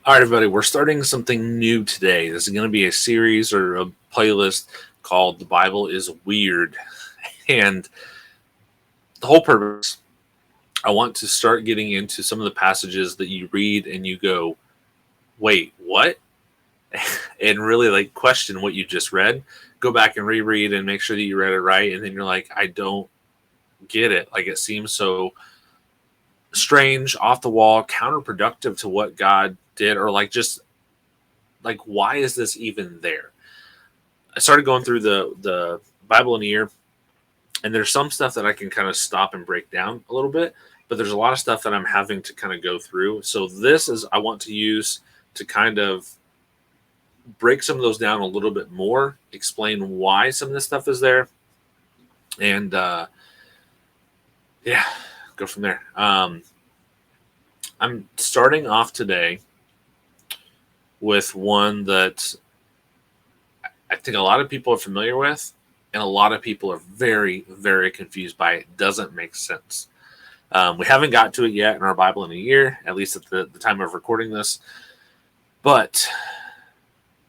All right, everybody, we're starting something new today. This is going to be a series or a playlist called The Bible is Weird. And the whole purpose, I want to start getting into some of the passages that you read and you go, wait, what? And really like question what you just read. Go back and reread and make sure that you read it right. And then you're like, I don't get it. Like it seems so strange, off the wall, counterproductive to what God did, or like just like why is this even there? I started going through the Bible in a year, and there's some stuff that I can kind of stop and break down a little bit, but there's a lot of stuff that I'm having to kind of go through. So this is I want to use to kind of break some of those down a little bit more, explain why some of this stuff is there, and yeah, go from there. I'm starting off today with one that I think a lot of people are familiar with, and a lot of people are very, very confused by it. Doesn't make sense. We haven't got to it yet in our Bible in a year, at least at the time of recording this, but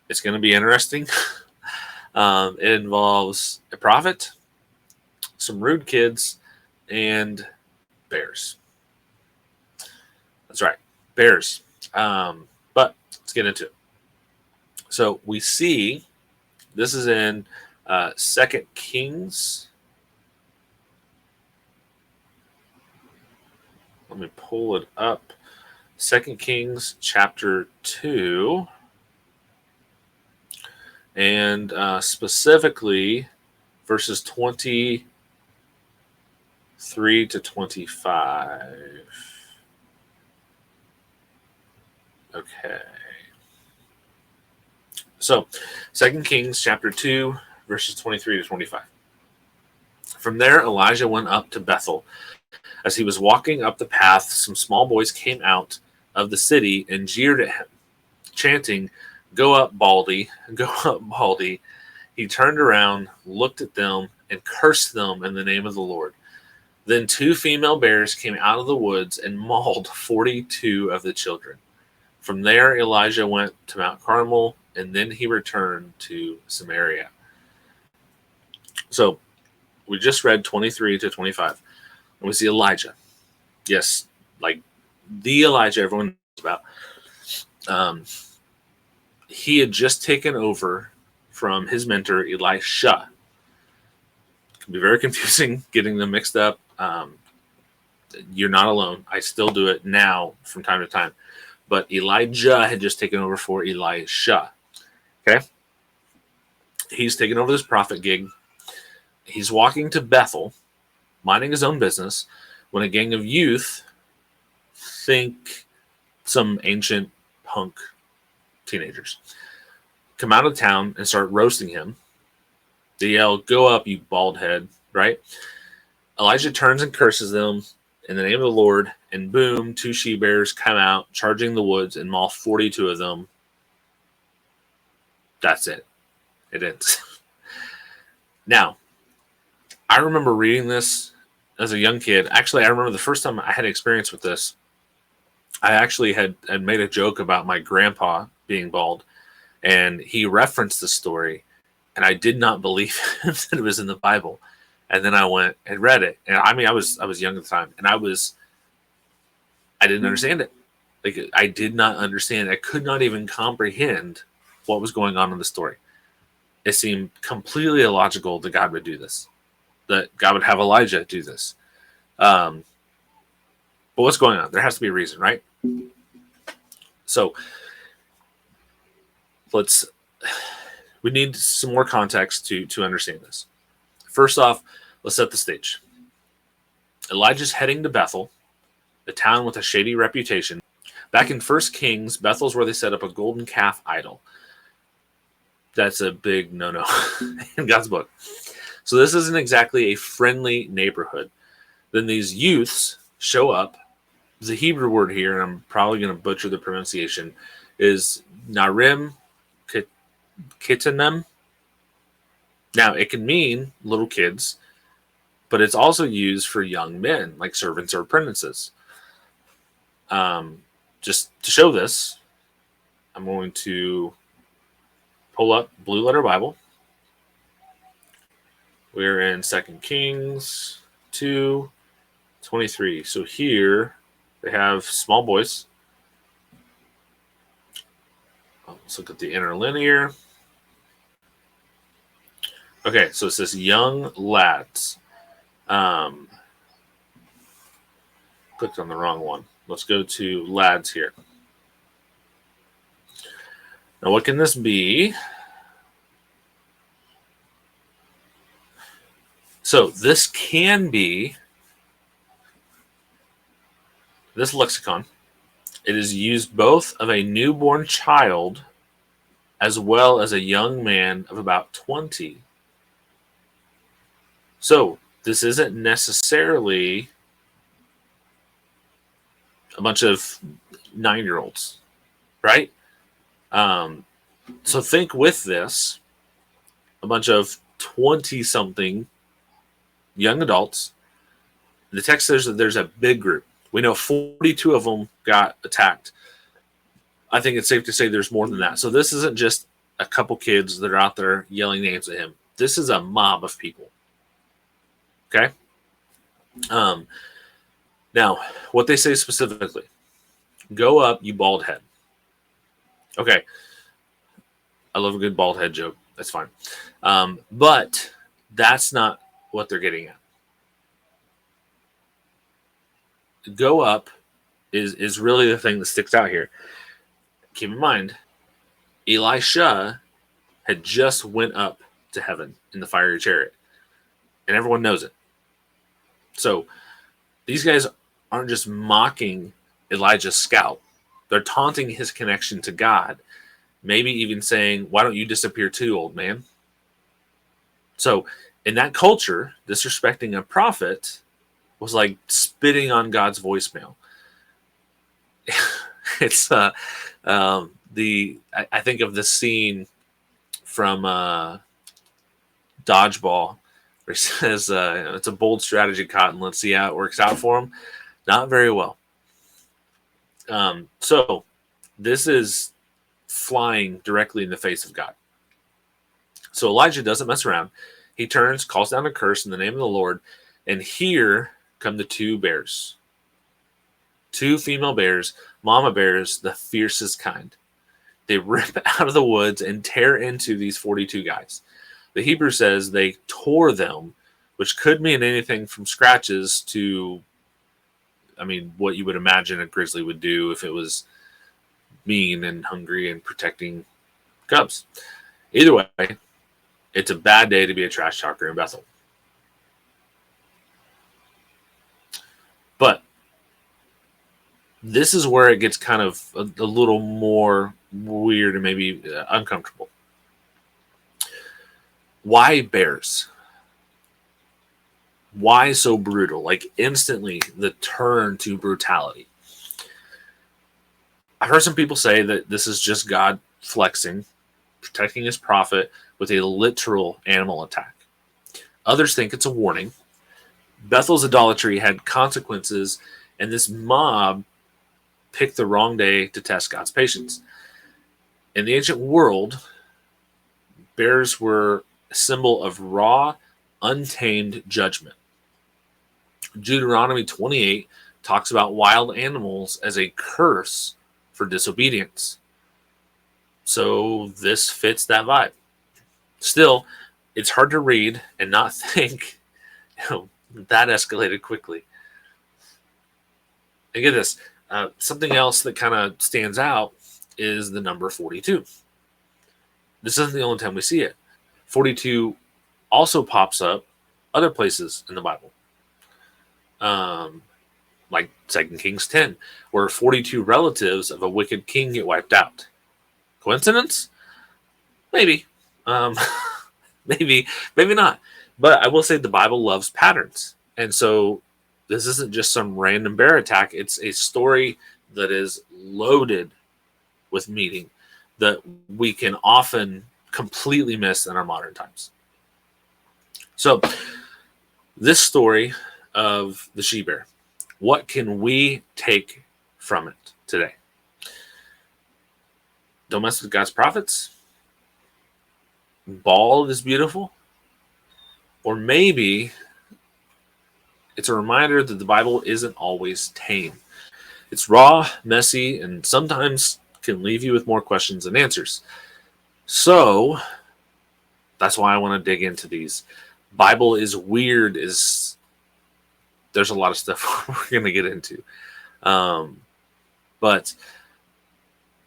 it's going to be interesting. It involves a prophet, some rude kids, and bears. That's right, bears. But let's get into it. So we see this is in 2 Kings. Let me pull it up. 2 Kings chapter 2. And specifically verses 23 to 25. Okay. So 2 Kings chapter 2, verses 23 to 25. From there, Elijah went up to Bethel. As he was walking up the path, some small boys came out of the city and jeered at him, chanting, "Go up, Baldy, go up, Baldy." He turned around, looked at them, and cursed them in the name of the Lord. Then 2 female bears came out of the woods and mauled 42 of the children. From there, Elijah went to Mount Carmel, and then he returned to Samaria. So we just read 23 to 25. And we see Elijah. Yes, like the Elijah everyone knows about. He had just taken over from his mentor, Elisha. It can be very confusing getting them mixed up. You're not alone. I still do it now from time to time. But Elijah had just taken over for Elisha. Okay? He's taken over this prophet gig. He's walking to Bethel, minding his own business, when a gang of youth, think some ancient punk teenagers, come out of town and start roasting him. They yell, "Go up, you bald head," right? Elijah turns and curses them in the name of the Lord, and boom, 2 she-bears come out, charging the woods, and maul 42 of them. That's it. It ends. Now, I remember reading this as a young kid. Actually, I remember the first time I had experience with this, I actually had made a joke about my grandpa being bald, and he referenced the story, and I did not believe that it was in the Bible. And then I went and read it, and I mean, I was young at the time, and I didn't understand it. Like I did not understand. I could not even comprehend what was going on in the story. It seemed completely illogical that God would do this, that God would have Elijah do this. But what's going on? There has to be a reason, right? So we need some more context to understand this. First off, let's set the stage. Elijah's heading to Bethel, a town with a shady reputation. Back in 1 Kings, Bethel's where they set up a golden calf idol. That's a big no-no in God's book. So this isn't exactly a friendly neighborhood. Then these youths show up. The Hebrew word here, and I'm probably going to butcher the pronunciation, is Narim Kitanem. Now, it can mean little kids, but it's also used for young men, like servants or apprentices. Just to show this, I'm going to pull up Blue Letter Bible. We're in 2 Kings 2:23. So here they have small boys. Let's look at the interlinear. Okay, so it says young lads. Clicked on the wrong one. Let's go to lads here. Now, what can this be? So this can be this lexicon. It is used both of a newborn child as well as a young man of about 20. So this isn't necessarily a bunch of 9-year-olds, right? So think with this, a bunch of 20-something young adults. The text says that there's a big group. We know 42 of them got attacked. I think it's safe to say there's more than that. So this isn't just a couple kids that are out there yelling names at him. This is a mob of people. Okay? Now, what they say specifically, go up, you bald head. Okay. I love a good bald head joke. That's fine. But that's not what they're getting at. Go up is really the thing that sticks out here. Keep in mind, Elisha had just went up to heaven in the fiery chariot, and everyone knows it. So these guys aren't just mocking Elijah's scout. They're taunting his connection to God, maybe even saying, why don't you disappear too, old man? So in that culture, disrespecting a prophet was like spitting on God's voicemail. It's I think of the scene from Dodgeball where he says it's a bold strategy, Cotton. Let's see how it works out for him. Not very well. So this is flying directly in the face of God. So Elijah doesn't mess around. He turns, calls down a curse in the name of the Lord, and here come the two bears. Two female bears, mama bears, the fiercest kind. They rip out of the woods and tear into these 42 guys. The Hebrew says they tore them, which could mean anything from scratches to, what you would imagine a grizzly would do if it was mean and hungry and protecting cubs. Either way, it's a bad day to be a trash talker in Bethel. But this is where it gets kind of a little more weird and maybe uncomfortable. Why bears? Why so brutal? Like instantly the turn to brutality. I've heard some people say that this is just God flexing, protecting his prophet with a literal animal attack. Others think it's a warning. Bethel's idolatry had consequences, and this mob picked the wrong day to test God's patience. In the ancient world, bears were a symbol of raw, untamed judgment. Deuteronomy 28 talks about wild animals as a curse for disobedience. So this fits that vibe. Still, it's hard to read and not think, that escalated quickly. And get this, something else that kind of stands out is the number 42. This isn't the only time we see it. 42 also pops up other places in the Bible. Like 2 Kings 10, where 42 relatives of a wicked king get wiped out. Coincidence? Maybe. Maybe not. But I will say the Bible loves patterns. And so this isn't just some random bear attack. It's a story that is loaded with meaning that we can often completely miss in our modern times. So this story of the she-bear, what can we take from it today? don't mess with God's prophets, bald is beautiful, or maybe it's a reminder that the Bible isn't always tame. It's raw, messy, and sometimes can leave you with more questions than answers. So that's why I want to dig into these. Bible is weird is there's a lot of stuff we're going to get into. But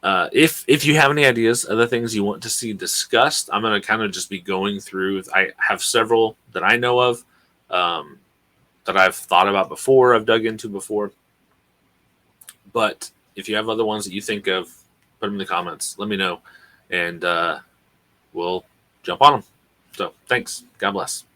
if you have any ideas, other things you want to see discussed, I'm going to kind of just be going through. I have several that I know of that I've thought about before, I've dug into before. But if you have other ones that you think of, put them in the comments. Let me know, and we'll jump on them. So thanks. God bless.